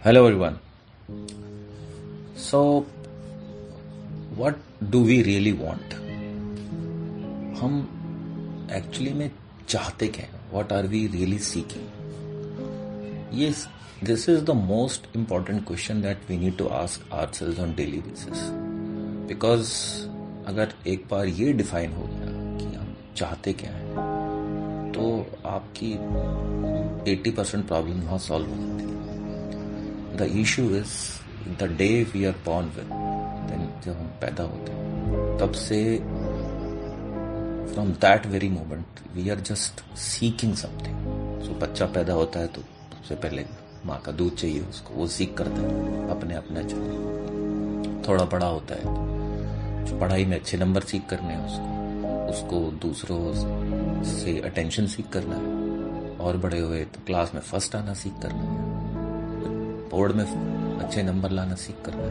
Hello everyone. So, what do we really want? हम actually में चाहते क्या हैं? What are we really seeking? Yes, this is the most important question that we need to ask ourselves on daily basis. Because अगर एक बार ये define हो गया कि हम चाहते क्या हैं, तो आपकी 80% प्रॉब्लम वहाँ सॉल्व हो जाती है. The issue is the day we are born with, then जब हम पैदा होते हैं, तब से from that very moment we are just seeking something. So बच्चा पैदा होता है तो सबसे पहले माँ का दूध चाहिए उसको, वो सीख करता है अपने अपने चाहिए. थोड़ा बड़ा होता है जो पढ़ाई में अच्छे नंबर सीख करने हैं उसको दूसरों से अटेंशन सीख करना है. और बड़े हुए तो क्लास में फर्स्ट आना सीख करना है, बोर्ड में अच्छे नंबर लाना सीख करना है,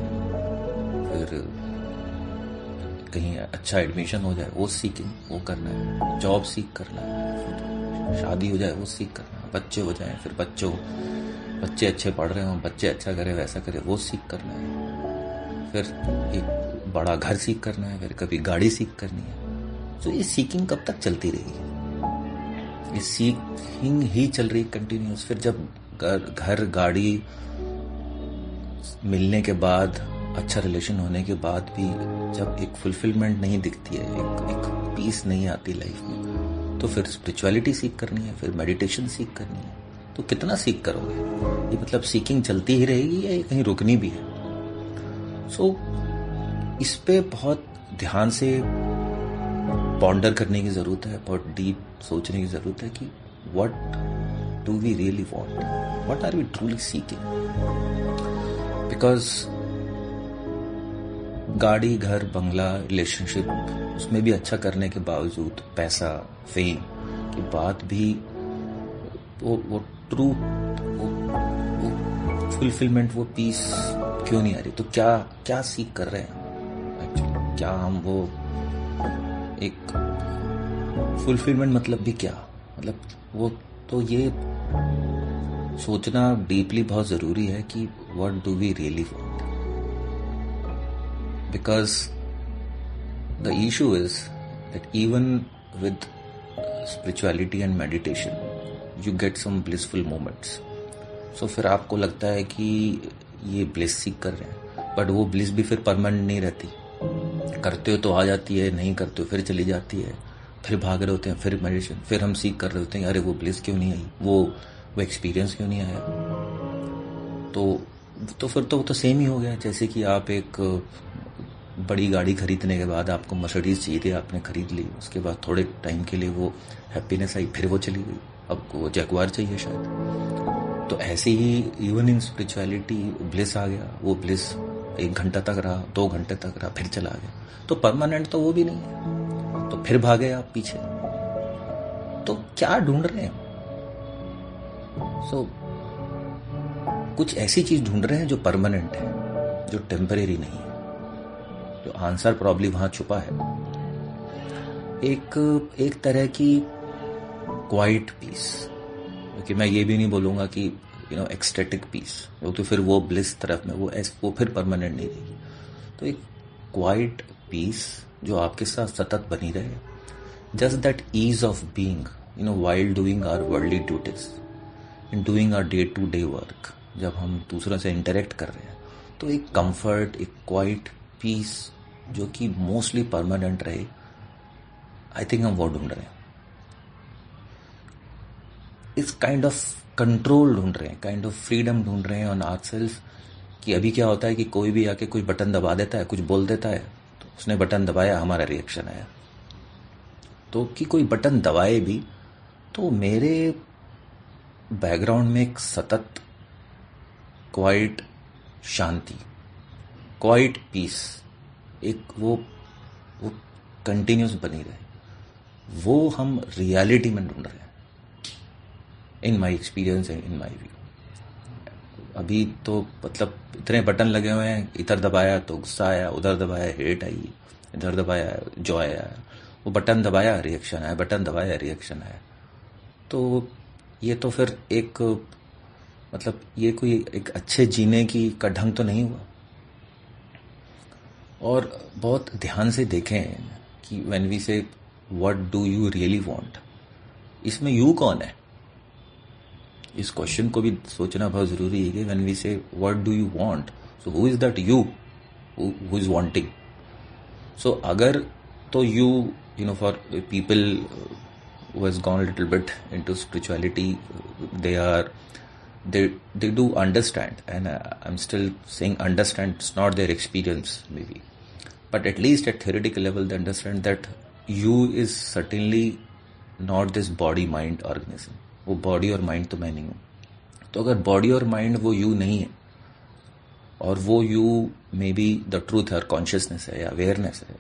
फिर कहीं अच्छा एडमिशन हो जाए वो सीखें वो करना है, जॉब सीख करना है, शादी हो जाए वो सीख करना है, बच्चे हो जाए फिर बच्चे अच्छे पढ़ रहे हों, बच्चे अच्छा करे वैसा करे वो सीख करना है, फिर एक बड़ा घर सीख करना है, फिर कभी गाड़ी सीख करनी है. तो ये सीकिंग कब तक चलती रहेगी? ये सीकिंग ही चल रही कंटिन्यूस. फिर जब घर गाड़ी मिलने के बाद, अच्छा रिलेशन होने के बाद भी जब एक फुलफिलमेंट नहीं दिखती है, एक पीस नहीं आती लाइफ में, तो फिर स्पिरिचुअलिटी सीख करनी है, फिर मेडिटेशन सीख करनी है. तो कितना सीख करोगे? ये मतलब सीकिंग चलती ही रहेगी या ये कहीं रुकनी भी है? सो इस पे बहुत ध्यान से पॉन्डर करने की ज़रूरत है, बहुत डीप सोचने की ज़रूरत है कि what do we really want, what are we truly seeking. Because गाड़ी घर बंगला रिलेशनशिप उसमें भी अच्छा करने के बावजूद, पैसा फेम की बात भी, वो ट्रू वो फुलफिलमेंट, वो पीस क्यों नहीं आ रही? तो क्या सीख कर रहे हैं एक्चुअली? क्या हम वो एक फुलफिलमेंट मतलब भी क्या, मतलब वो तो ये सोचना डीपली बहुत ज़रूरी है कि what do we really want. Because the issue is that even with spirituality and meditation you get some blissful moments. So फिर आपको लगता है कि ये ब्लिस सीख कर रहे हैं, बट वो ब्लिस भी फिर परमानेंट नहीं रहती. करते हो तो आ जाती है, नहीं करते हो फिर चली जाती है, फिर भाग रहे होते हैं, फिर मेडिटेशन, फिर हम सीख कर रहे होते हैं अरे वो ब्लिस क्यों नहीं आई, वो एक्सपीरियंस क्यों नहीं आया. तो फिर तो वो तो सेम ही हो गया. जैसे कि आप एक बड़ी गाड़ी खरीदने के बाद आपको मर्सिडीज चाहिए थी, आपने खरीद ली, उसके बाद थोड़े टाइम के लिए वो हैप्पीनेस आई, फिर वो चली गई, अब वो जगुआर चाहिए शायद. तो ऐसे ही इवन इन स्पिरिचुअलिटी ब्लिस आ गया, वो ब्लिस 1 घंटा तक रहा, 2 घंटे तक रहा, फिर चला गया. तो परमानेंट तो वो भी नहीं है, तो फिर भागे आप पीछे. तो क्या ढूंढ रहे हैं? कुछ ऐसी चीज ढूंढ रहे हैं जो परमानेंट है, जो टेम्परेरी नहीं है. जो आंसर प्रॉब्ली वहां छुपा है, एक तरह की क्वाइट पीस. क्योंकि मैं ये भी नहीं बोलूंगा कि एक्सटेटिक पीस, वो तो फिर वो ब्लिस तरफ में वो फिर परमानेंट नहीं रहेगी. तो एक क्वाइट पीस जो आपके साथ सतत बनी रहे, just that ease of being while doing our worldly duties, in doing our day to day work. जब हम दूसरों से इंटरेक्ट कर रहे हैं तो एक कंफर्ट, एक क्वाइट पीस जो कि मोस्टली परमानेंट रहे, आई थिंक हम वो ढूंढ रहे हैं. इस काइंड ऑफ कंट्रोल ढूंढ रहे हैं, काइंड ऑफ फ्रीडम ढूंढ रहे हैं ऑन आवरसेल्फ. कि अभी क्या होता है कि कोई भी आके कोई बटन दबा देता है, कुछ बोल देता है, तो उसने बटन दबाया, हमारा रिएक्शन आया. तो कि कोई बटन दबाए भी तो मेरे बैकग्राउंड में एक सतत क्वाइट शांति, क्वाइट पीस, एक वो कंटिन्यूस बनी रहे, वो हम रियलिटी में ढूंढ रहे हैं. In my experience and in my view. अभी तो मतलब इतने बटन लगे हुए हैं, इधर दबाया तो गुस्सा आया, उधर दबाया हेट आई, इधर दबाया जॉय आया, वो बटन दबाया रिएक्शन आया, बटन दबाया रिएक्शन आया. तो ये तो फिर एक मतलब ये कोई एक अच्छे जीने की का ढंग तो नहीं हुआ। और बहुत ध्यान से देखें कि when we say what do you really want, इसमें यू कौन है? इस क्वेश्चन को भी सोचना बहुत जरूरी है कि when we say what do you want, so who is that you who is wanting? So अगर तो you know for people who has gone a little bit into spirituality, they do understand, and I'm still saying understand, it's not their experience maybe, but at least at theoretical level they understand that you is certainly not this body mind organism. वो body और mind तो मैं नहीं हूँ। तो अगर body और mind वो यू नहीं है और वो you may be the truth है और कॉन्शियसनेस है या अवेयरनेस है,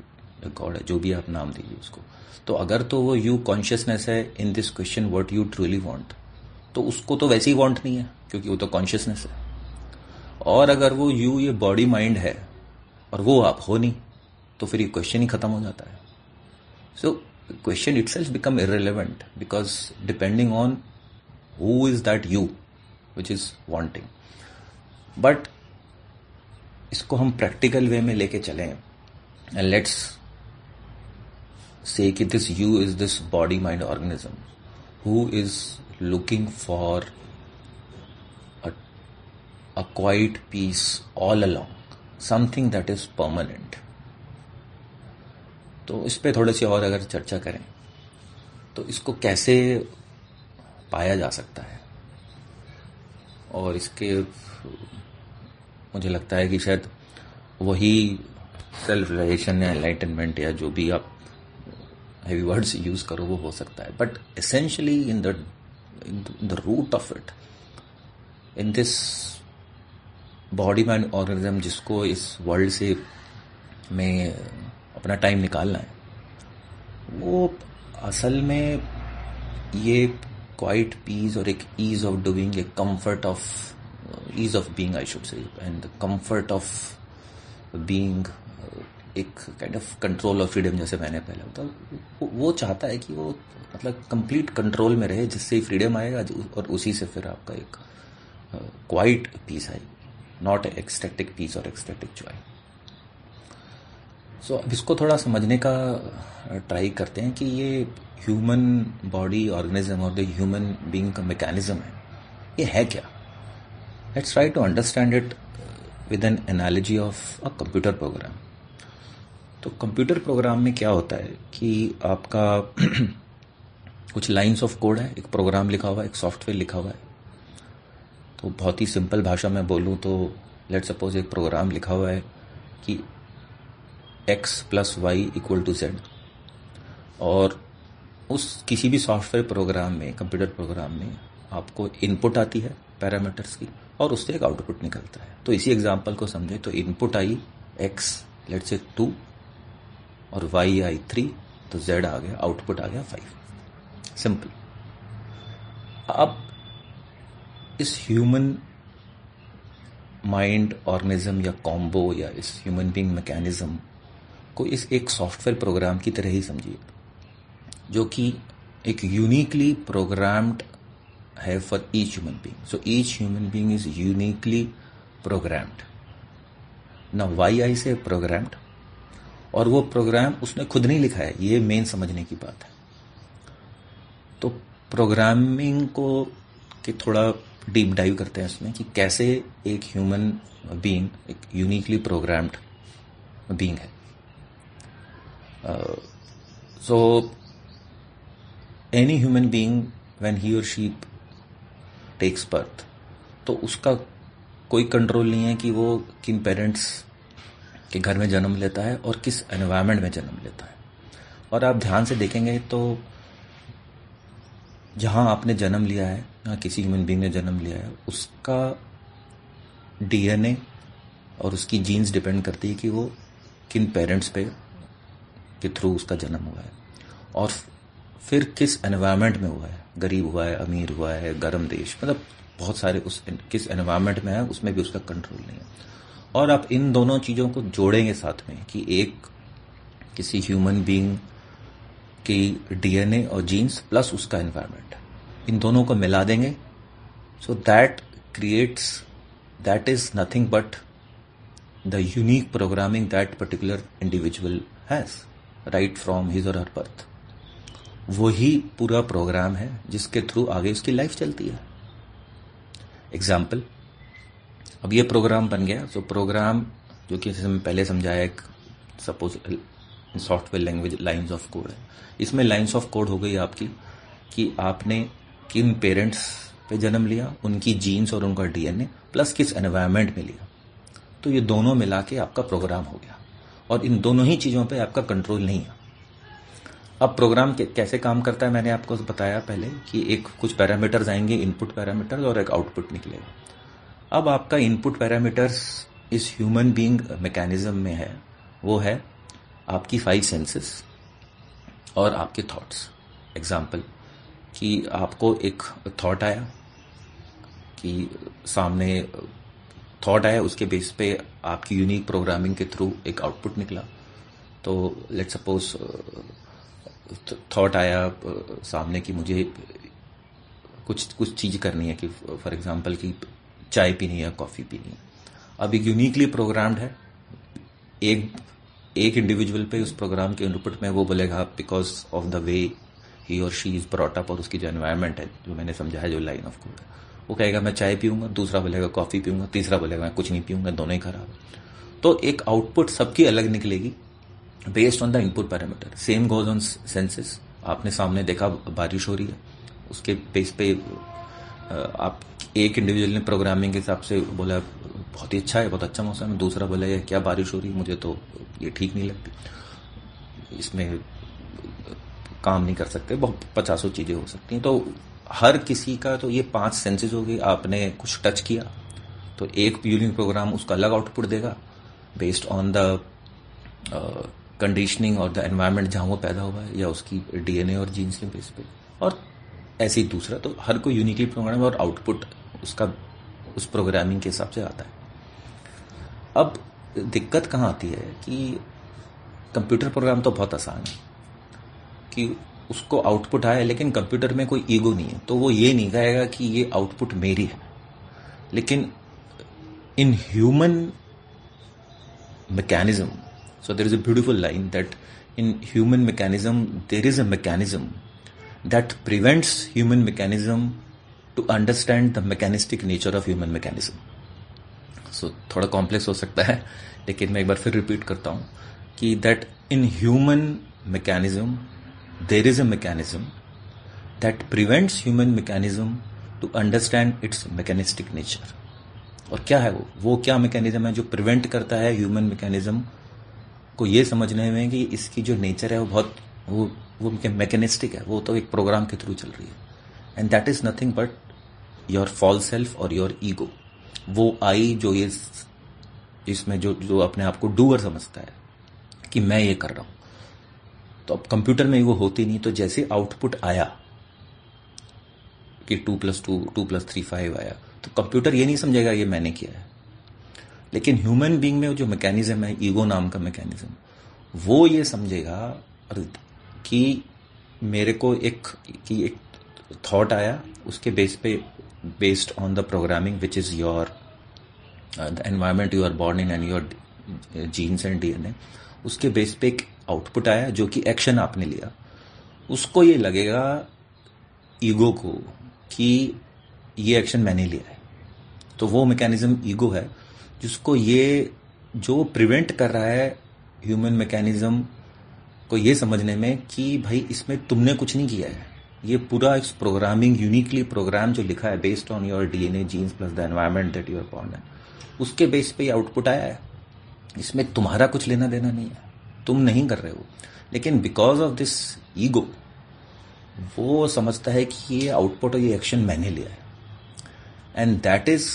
गॉड है, जो भी आप नाम दीजिए उसको, तो अगर तो वो यू कॉन्शियसनेस है in this question what you truly want, तो उसको तो वैसे ही वांट नहीं है क्योंकि वो तो कॉन्शियसनेस है। और अगर वो यू ये बॉडी माइंड है और वो आप हो नहीं, तो फिर ये क्वेश्चन ही खत्म हो जाता है। So question itself become irrelevant because depending on who is that you which is wanting. But इसको हम प्रैक्टिकल वे में लेके चलें एंड लेट्स say कि this you is this body mind organism who is looking for a quiet peace all along, something that is permanent। तो इस पे थोड़ी सी और अगर चर्चा करें तो इसको कैसे पाया जा सकता है, और इसके मुझे लगता है कि शायद वही सेल्फ रियलाइजेशन या एनलाइटनमेंट या जो भी आप हेवी वर्ड्स यूज करो वो हो सकता है। But essentially in the root of it, in this body mind organism जिसको इस वर्ल्ड से में अपना टाइम निकालना है, वो असल में ये क्वाइट पीस और एक ईज ऑफ डूइंग, एक comfort of ease of being I should say, and comfort of being, एक काइंड ऑफ कंट्रोल और फ्रीडम जैसे मैंने पहले बताया, वो चाहता है कि वो मतलब कंप्लीट कंट्रोल में रहे, जिससे ही फ्रीडम आएगा और उसी से फिर आपका एक क्वाइट पीस आएगी, नॉट एक्सटैटिक पीस और एक्सटैटिक जॉय। सो अब इसको थोड़ा समझने का ट्राई करते हैं कि ये ह्यूमन बॉडी ऑर्गेनिज्म और द ह्यूमन बीइंग का मैकेनिज्म है, ये है क्या? Let's try to understand it with an analogy of a computer program. तो कंप्यूटर प्रोग्राम में क्या होता है कि आपका कुछ लाइंस ऑफ कोड है, एक प्रोग्राम लिखा हुआ है, एक सॉफ्टवेयर लिखा हुआ है। तो बहुत ही सिंपल भाषा में बोलूँ तो लेट्स सपोज एक प्रोग्राम लिखा हुआ है कि x + y = z, और उस किसी भी सॉफ्टवेयर प्रोग्राम में, कंप्यूटर प्रोग्राम में आपको इनपुट आती है पैरामीटर्स की और उससे एक आउटपुट निकलता है। तो इसी एग्जांपल को समझे तो input I x let's say 2 और y आई 3, तो z आ गया, आउटपुट आ गया 5। सिंपल। अब इस ह्यूमन माइंड ऑर्गेनिज्म या कॉम्बो या इस ह्यूमन बीइंग मैकेनिज्म को इस एक सॉफ्टवेयर प्रोग्राम की तरह ही समझिए, जो कि एक यूनिकली प्रोग्राम्ड है for each human being. So each human being is uniquely programmed. ना वाई आई से प्रोग्राम्ड, और वो प्रोग्राम उसने खुद नहीं लिखा है, ये मेन समझने की बात है। तो प्रोग्रामिंग को कि थोड़ा डीप डाइव करते हैं इसमें कि कैसे एक ह्यूमन बीइंग एक यूनिकली प्रोग्राम्ड बीइंग है। So any human being when he और शी टेक्स बर्थ, तो उसका कोई कंट्रोल नहीं है कि वो किन पेरेंट्स के घर में जन्म लेता है और किस एनवायरनमेंट में जन्म लेता है। और आप ध्यान से देखेंगे तो जहां आपने जन्म लिया है, जहां किसी ह्यूमन बीइंग ने जन्म लिया है, उसका डीएनए और उसकी जीन्स डिपेंड करती है कि वो किन पेरेंट्स पे के थ्रू उसका जन्म हुआ है, और फिर किस एनवायरनमेंट में हुआ है, गरीब हुआ है, अमीर हुआ है, गर्म देश, मतलब बहुत सारे उस किस एनवायरनमेंट में है उसमें भी उसका कंट्रोल नहीं है। और आप इन दोनों चीज़ों को जोड़ेंगे साथ में कि एक किसी ह्यूमन बीइंग की डीएनए और जीन्स प्लस उसका एनवायरनमेंट, इन दोनों को मिला देंगे, so that creates, that is nothing but the unique programming that particular individual has right from his or her birth. वही पूरा प्रोग्राम है जिसके थ्रू आगे उसकी लाइफ चलती है. एग्जाम्पल, अब ये प्रोग्राम बन गया. तो प्रोग्राम जो कि जैसे मैं पहले समझाया, एक suppose software language lines of code है. इसमें लाइंस ऑफ कोड हो गई आपकी कि आपने किन पेरेंट्स पे जन्म लिया, उनकी जीन्स और उनका डीएनए, प्लस किस एनवायरनमेंट में लिया. तो ये दोनों मिला के आपका प्रोग्राम हो गया, और इन दोनों ही चीज़ों पे आपका कंट्रोल नहीं है. अब प्रोग्राम कैसे काम करता है, मैंने आपको बताया पहले कि एक कुछ पैरामीटर्स आएंगे, इनपुट पैरामीटर्स, और एक आउटपुट निकलेगा. अब आपका इनपुट पैरामीटर्स इस ह्यूमन बीइंग मैकेनिज्म में है, वो है आपकी 5 सेंसेस और आपके थॉट्स. एग्जाम्पल कि आपको एक थॉट आया, कि सामने थॉट आया, उसके बेस पे आपकी यूनिक प्रोग्रामिंग के थ्रू एक आउटपुट निकला. तो लेट सपोज थॉट आया सामने कि मुझे कुछ चीज़ करनी है, कि फॉर एग्जांपल कि चाय पीनी है, कॉफ़ी पीनी है. अब एक यूनिकली प्रोग्राम्ड है, एक इंडिविजुअल पे उस प्रोग्राम के इनपुट में वो बोलेगा बिकॉज ऑफ द वे ही और शी इज़ ब्रॉट अप, और उसकी जो एनवायरनमेंट है, जो मैंने समझा है, जो लाइन ऑफ कोड है, वो कहेगा मैं चाय पीऊंगा, दूसरा बोलेगा कॉफ़ी पीऊंगा, तीसरा बोलेगा मैं कुछ नहीं पीऊंगा, दोनों ही खराब. तो एक आउटपुट सबकी अलग निकलेगी based on the input parameter. Same goes on senses. आपने सामने देखा बारिश हो रही है, उसके बेस पे आप एक इंडिविजुअल ने प्रोग्रामिंग के हिसाब से बोला बहुत ही अच्छा है, बहुत अच्छा मौसम है. दूसरा बोला ये क्या बारिश हो रही है, मुझे तो ये ठीक नहीं लगती, इसमें काम नहीं कर सकते, बहुत 50 चीज़ें हो सकती हैं. तो हर किसी का तो ये 5 सेंसेस हो गई. आपने कुछ टच किया तो एक यूनिक प्रोग्राम उसका अलग आउटपुट देगा बेस्ड ऑन द कंडीशनिंग और द एनवायरनमेंट जहाँ वो पैदा हुआ है, या उसकी डीएनए और जीन्स के बेस पे, और ऐसे ही दूसरा. तो हर कोई यूनिकली प्रोग्राम है और आउटपुट उसका उस प्रोग्रामिंग के हिसाब से आता है. अब दिक्कत कहाँ आती है कि कंप्यूटर प्रोग्राम तो बहुत आसान है कि उसको आउटपुट आया, लेकिन कंप्यूटर में कोई ईगो नहीं है, तो वो ये नहीं कहेगा कि ये आउटपुट मेरी है. लेकिन in human mechanism, so there is a beautiful line that in human mechanism there is a mechanism that prevents human mechanism to understand the mechanistic nature of human mechanism. So थोड़ा complex हो सकता है, लेकिन मैं एक बार फिर repeat करता हूँ कि that in human mechanism there is a mechanism that prevents human mechanism to understand its mechanistic nature. और क्या है वो क्या मैकेनिज्म है जो प्रिवेंट करता है ह्यूमन मैकेनिज्म को ये समझने में कि इसकी जो नेचर है वो बहुत वो मैकेनिस्टिक है, वो तो एक प्रोग्राम के थ्रू चल रही है. And that is nothing but your false self और योर ईगो. वो आई जो ये इसमें जो अपने आप को डूअर समझता है कि मैं ये कर रहा हूं. तो अब कंप्यूटर में वो होती नहीं. तो जैसे आउटपुट आया कि 2+2 2+3 5 आया, तो कंप्यूटर ये नहीं समझेगा ये मैंने किया है. लेकिन ह्यूमन बीइंग में जो मैकेनिज्म है, ईगो नाम का मैकेनिज्म, वो ये समझेगा कि मेरे को एक थॉट आया, उसके बेस पे based on the programming which is your the environment you are born in and your genes and DNA, उसके बेस पे एक आउटपुट आया जो कि एक्शन आपने लिया. उसको ये लगेगा ईगो को कि ये एक्शन मैंने लिया है. तो वो मैकेनिज्म ईगो है जिसको ये जो प्रिवेंट कर रहा है ह्यूमन मैकेनिज्म को ये समझने में कि भाई इसमें तुमने कुछ नहीं किया है, ये पूरा इस प्रोग्रामिंग यूनिकली प्रोग्राम जो लिखा है based on your DNA genes plus the environment that you are born in, उसके बेस पे आउटपुट आया है. इसमें तुम्हारा कुछ लेना देना नहीं है, तुम नहीं कर रहे हो. लेकिन बिकॉज ऑफ दिस ईगो वो समझता है कि ये आउटपुट और ये एक्शन मैंने लिया है. And that is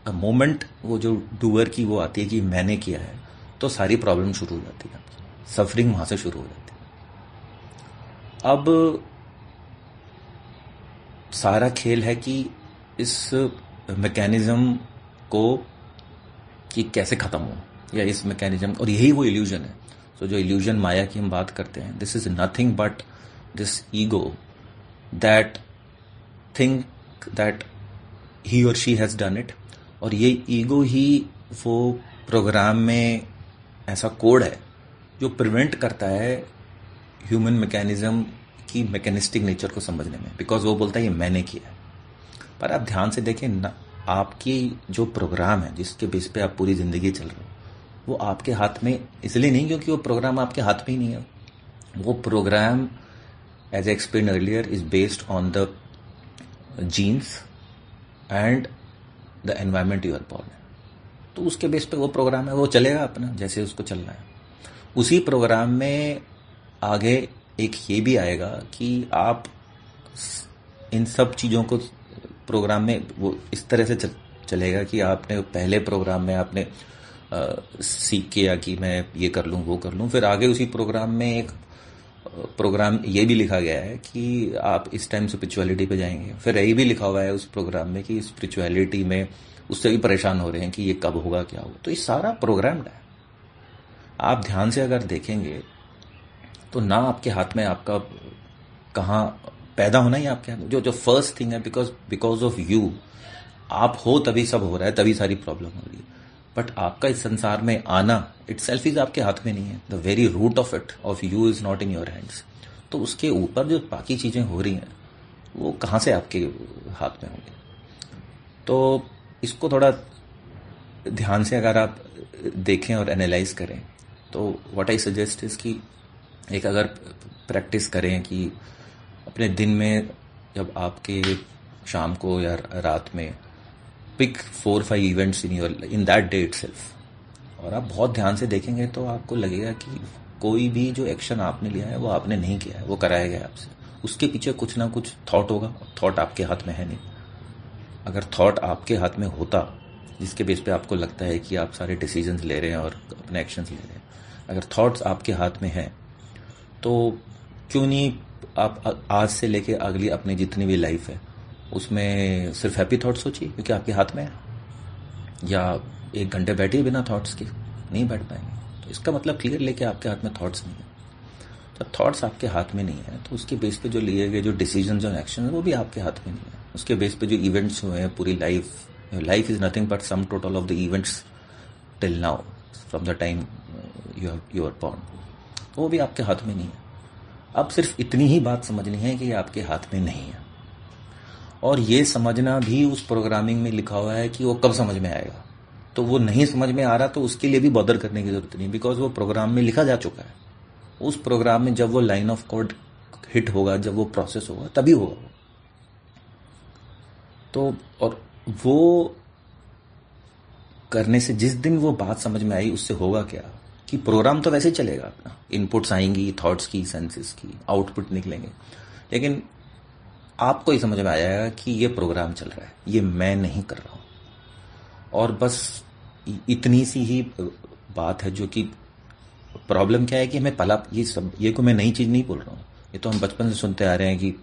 a moment, वो जो डूअर की वो आती है कि मैंने किया है, तो सारी प्रॉब्लम शुरू हो जाती है, सफरिंग वहां से शुरू हो जाती है. अब सारा खेल है कि इस मैकेनिज्म को कि कैसे खत्म हो, या इस मैकेनिज्म, और यही वो इल्यूजन है. सो जो इल्यूजन माया की हम बात करते हैं, this is nothing but this ego that think that ही और शी हैज़ डन इट, और ये ईगो ही वो प्रोग्राम में ऐसा कोड है जो प्रिवेंट करता है ह्यूमन मैकेनिज्म की मैकेनिस्टिक नेचर को समझने में, बिकॉज वो बोलता है ये मैंने किया है। पर आप ध्यान से देखें ना, आपकी जो प्रोग्राम है जिसके बेस पे आप पूरी ज़िंदगी चल रहे हो, वो आपके हाथ में इसलिए नहीं क्योंकि वो प्रोग्राम आपके हाथ में ही नहीं है। वो program, as explain earlier, is based on the genes and the environment you are born. तो उसके बेस पे वो प्रोग्राम है, वो चलेगा अपना जैसे उसको चलना है। उसी प्रोग्राम में आगे एक ये भी आएगा कि आप इन सब चीज़ों को प्रोग्राम में वो इस तरह से चलेगा कि आपने पहले प्रोग्राम में आपने सीख किया कि मैं ये कर लूँ वो कर लूँ, फिर आगे उसी प्रोग्राम में एक प्रोग्राम ये भी लिखा गया है कि आप इस टाइम स्पिरिचुअलिटी पे जाएंगे, फिर यही भी लिखा हुआ है उस प्रोग्राम में कि स्पिरिचुअलिटी में उससे भी परेशान हो रहे हैं कि ये कब होगा क्या होगा। तो ये सारा प्रोग्राम्ड है। आप ध्यान से अगर देखेंगे तो ना आपके हाथ में आपका कहाँ पैदा होना ही आपके हाथ में, जो फर्स्ट थिंग है, बिकॉज ऑफ यू आप हो तभी सब हो रहा है, तभी सारी प्रॉब्लम हो रही है। बट आपका इस संसार में आना इटसेल्फ इज आपके हाथ में नहीं है। The very root of it of you is not in your hands. तो उसके ऊपर जो बाकी चीज़ें हो रही हैं वो कहाँ से आपके हाथ में होंगी। तो इसको थोड़ा ध्यान से अगर आप देखें और एनालाइज करें तो व्हाट आई सजेस्ट इज कि एक अगर प्रैक्टिस करें कि अपने दिन में जब आपके शाम को या रात में pick 4-5 events in that day itself, और आप बहुत ध्यान से देखेंगे तो आपको लगेगा कि कोई भी जो एक्शन आपने लिया है वो आपने नहीं किया है, वो कराया गया आपसे। उसके पीछे कुछ ना कुछ थॉट होगा। थॉट आपके हाथ में है नहीं। अगर थॉट आपके हाथ में होता जिसके बेस पे आपको लगता है कि आप सारे डिसीजंस ले रहे हैं और अपने एक्शंस ले रहे हैं, अगर थॉट्स आपके हाथ में हैं तो क्यों नहीं आप आज से लेके अगली अपनी जितनी भी लाइफ है उसमें सिर्फ हैप्पी थॉट्स सोचिए, क्योंकि आपके हाथ में है। या 1 घंटे बैठिए बिना थॉट्स के, नहीं बैठ पाएंगे। तो इसका मतलब क्लियर लेके आपके हाथ में थॉट्स नहीं है। तो थॉट्स आपके हाथ में नहीं है तो उसके बेस पे जो लिए गए जो डिसीजंस और एक्शन है वो भी आपके हाथ में नहीं है। उसके बेस पे जो इवेंट्स हुए हैं पूरी life is nothing but sum total of the events till now from the time you are born, वो भी आपके हाथ में नहीं है। अब सिर्फ इतनी ही बात समझनी है कि ये आपके हाथ में नहीं है, और ये समझना भी उस प्रोग्रामिंग में लिखा हुआ है कि वो कब समझ में आएगा। तो वो नहीं समझ में आ रहा तो उसके लिए भी बॉदर करने की जरूरत नहीं, बिकॉज वो प्रोग्राम में लिखा जा चुका है। उस प्रोग्राम में जब वो लाइन ऑफ कोड हिट होगा, जब वो प्रोसेस होगा, तभी होगा वो। तो और वो करने से जिस दिन वो बात समझ में आई उससे होगा क्या कि प्रोग्राम तो वैसे ही चलेगा अपना, इनपुट्स आएंगी, थॉट्स की, सेंसेस की, आउटपुट निकलेंगे, लेकिन आपको ही समझ में आ जाएगा कि ये प्रोग्राम चल रहा है, ये मैं नहीं कर रहा हूं। और बस इतनी सी ही बात है, जो कि प्रॉब्लम क्या है कि हमें पला ये को मैं नई चीज नहीं बोल रहा हूँ, ये तो हम बचपन से सुनते आ रहे हैं कि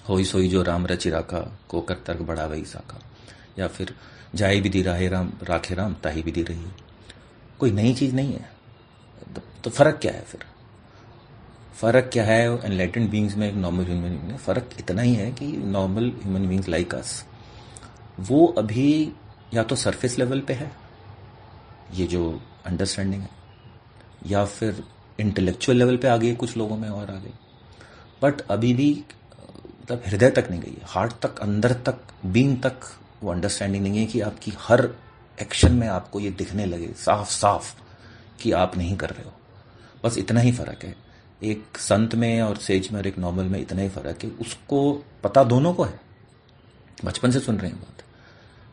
होई सोई जो राम रचि राखा को कर तर्क बड़ा वही साखा, या फिर जाए विधि राहे राम राखे राम ताही विधि रही। कोई नई चीज नहीं है। तो फर्क क्या है फिर? फर्क क्या है एनलाइटेंड बीइंग्स में एक नॉर्मल ह्यूमन बीइंग में? फर्क इतना ही है कि normal human beings like us, वो अभी या तो सरफेस लेवल पे है ये जो अंडरस्टैंडिंग है, या फिर इंटेलेक्चुअल लेवल पे आ गई कुछ लोगों में और आगे, बट अभी भी मतलब हृदय तक नहीं गई है, हार्ट तक, अंदर तक, बीइंग तक वो अंडरस्टैंडिंग नहीं है कि आपकी हर एक्शन में आपको ये दिखने लगे साफ साफ कि आप नहीं कर रहे हो। बस इतना ही फर्क है। एक संत में और सेज में और एक नॉर्मल में इतना ही फर्क है। उसको पता दोनों को है, बचपन से सुन रहे हैं बात।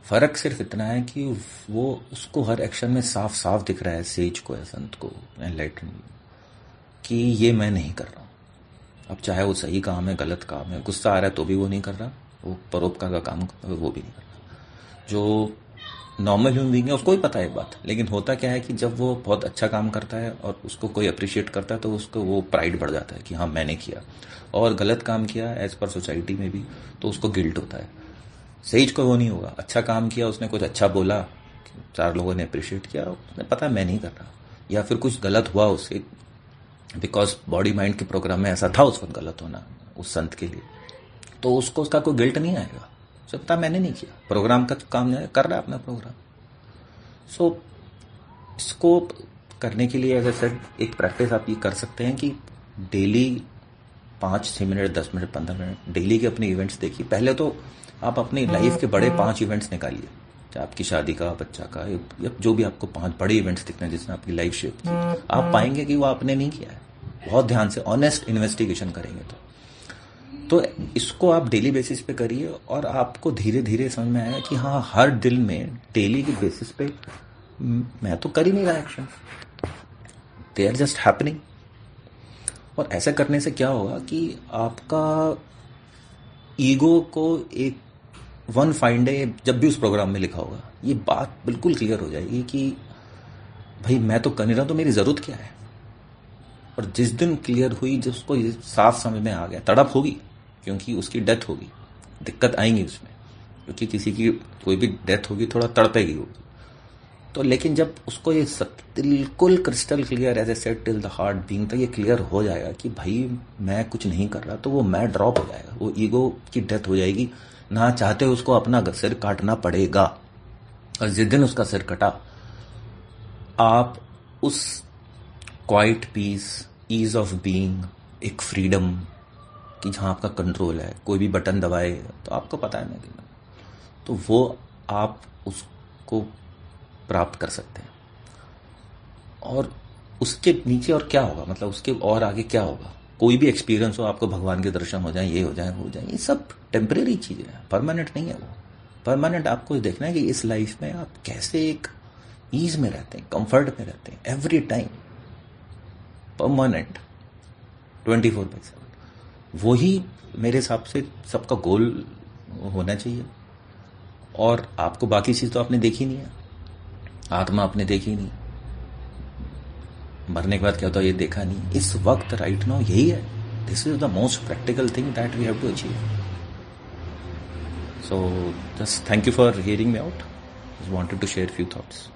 फर्क सिर्फ इतना है कि वो उसको हर एक्शन में साफ साफ दिख रहा है, सेज को या संत को, एनलाइटेंड, कि ये मैं नहीं कर रहा हूँ। अब चाहे वो सही काम है, गलत काम है, गुस्सा आ रहा है तो भी वो नहीं कर रहा, वो परोपकार का काम वो भी नहीं कर रहा। जो नॉर्मल ह्यूमन बीइंग है उसको ही पता है एक बात, लेकिन होता क्या है कि जब वो बहुत अच्छा काम करता है और उसको कोई अप्रिशिएट करता है तो उसको वो प्राइड बढ़ जाता है कि हाँ मैंने किया, और गलत काम किया एज पर सोसाइटी में भी तो उसको गिल्ट होता है। सेज को वो नहीं होगा, अच्छा काम किया, उसने कुछ अच्छा बोला, 4 लोगों ने अप्रिशिएट किया, उसने पता है मैं नहीं कर रहा, या फिर कुछ गलत हुआ उससे, बिकॉज बॉडी माइंड के प्रोग्राम में ऐसा था उस वक्त गलत होना उस संत के लिए, तो उसको उसका कोई गिल्ट नहीं आएगा। सकता मैंने नहीं किया, प्रोग्राम का काम जो है कर रहा है अपना प्रोग्राम। सो इसको करने के लिए एज ए सेड एक प्रैक्टिस आप ये कर सकते हैं कि daily 5-6 minute, 10 minute, 15 minute daily के अपने इवेंट्स देखिए। पहले तो आप अपनी लाइफ के बड़े 5 इवेंट्स निकालिए, चाहे आपकी शादी का, बच्चा का, या जो भी आपको 5 बड़े इवेंट्स दिखने जिसने आपकी लाइफ शेप की, आप पाएंगे कि वो आपने नहीं किया है। बहुत ध्यान से ऑनेस्ट इन्वेस्टिगेशन करेंगे तो इसको आप डेली बेसिस पे करिए और आपको धीरे धीरे समझ में आएगा कि हाँ, हर दिन में डेली के बेसिस पे मैं तो कर ही नहीं रहा action, they are just happening. और ऐसा करने से क्या होगा कि आपका ईगो को एक वन फाइन डे, जब भी उस प्रोग्राम में लिखा होगा, ये बात बिल्कुल क्लियर हो जाएगी कि भाई मैं तो कर नहीं रहा, तो मेरी ज़रूरत क्या है। और जिस दिन क्लियर हुई, जिसको ये साफ समझ में आ गया, तड़प होगी क्योंकि उसकी डेथ होगी, दिक्कत आएंगी उसमें, क्योंकि किसी की कोई भी डेथ होगी थोड़ा तड़पेगी होगी। तो लेकिन जब उसको ये बिल्कुल crystal clear as a set till the heart being तक ये क्लियर हो जाएगा कि भाई मैं कुछ नहीं कर रहा, तो वो मैं ड्रॉप हो जाएगा, वो ईगो की डेथ हो जाएगी। ना चाहते उसको अपना सिर काटना पड़ेगा। और जिस दिन उसका सिर कटा, आप उस quiet peace, ease of being, एक फ्रीडम कि जहाँ आपका कंट्रोल है, कोई भी बटन दबाए तो आपको पता है ना कि तो वो आप उसको प्राप्त कर सकते हैं। और उसके नीचे और क्या होगा, मतलब उसके और आगे क्या होगा, कोई भी एक्सपीरियंस हो, आपको भगवान के दर्शन हो जाए, ये हो जाए, वो हो जाए, ये सब टेम्परेरी चीज़ें हैं, परमानेंट नहीं है वो। परमानेंट आपको देखना है कि इस लाइफ में आप कैसे एक ईज में रहते हैं, कंफर्ट में रहते हैं, एवरी टाइम परमानेंट 24/7। वही मेरे हिसाब से सबका गोल होना चाहिए। और आपको बाकी चीज़ तो आपने देखी नहीं है, आत्मा आपने देखी नहीं, मरने के बाद क्या होता है ये देखा नहीं। इस वक्त राइट नाउ यही है, this is the most practical thing that we have to achieve. So just thank you for hearing me out, just wanted to share few thoughts.